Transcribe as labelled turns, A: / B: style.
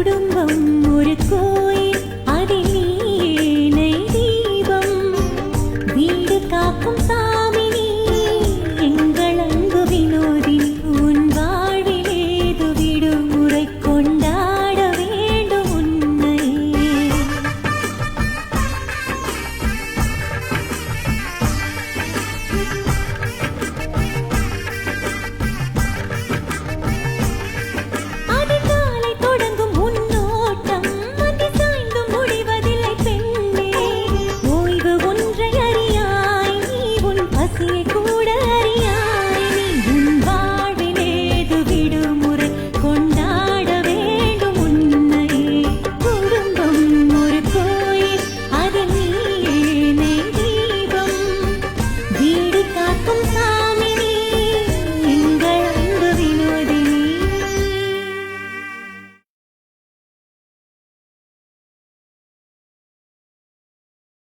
A: குடும்பம் ஒரு கோயில் அதில் நீ தீபம் வீடு காக்கும் சாமி நீ எங்கள் அன்பு வினோதினி உன் வாழ்வில் ஏது விடுமுறை கொண்டாட வேண்டும் உன்னை அதிகாலை தொடங்கும் உன்னோட்டம் மதி சாய்ந்து முடிவதில்லை பெண்ணே ஓய்வு ஒன்றை அறியாய் நீ உன் பசியை கூட அறியாய் நீ உன் வாழ்வில் ஏது விடுமுறை கொண்டாட வேண்டும் உன்னை குடும்பம் ஒரு கோயில் அதில் நீ தீபம் வீடு காக்கும்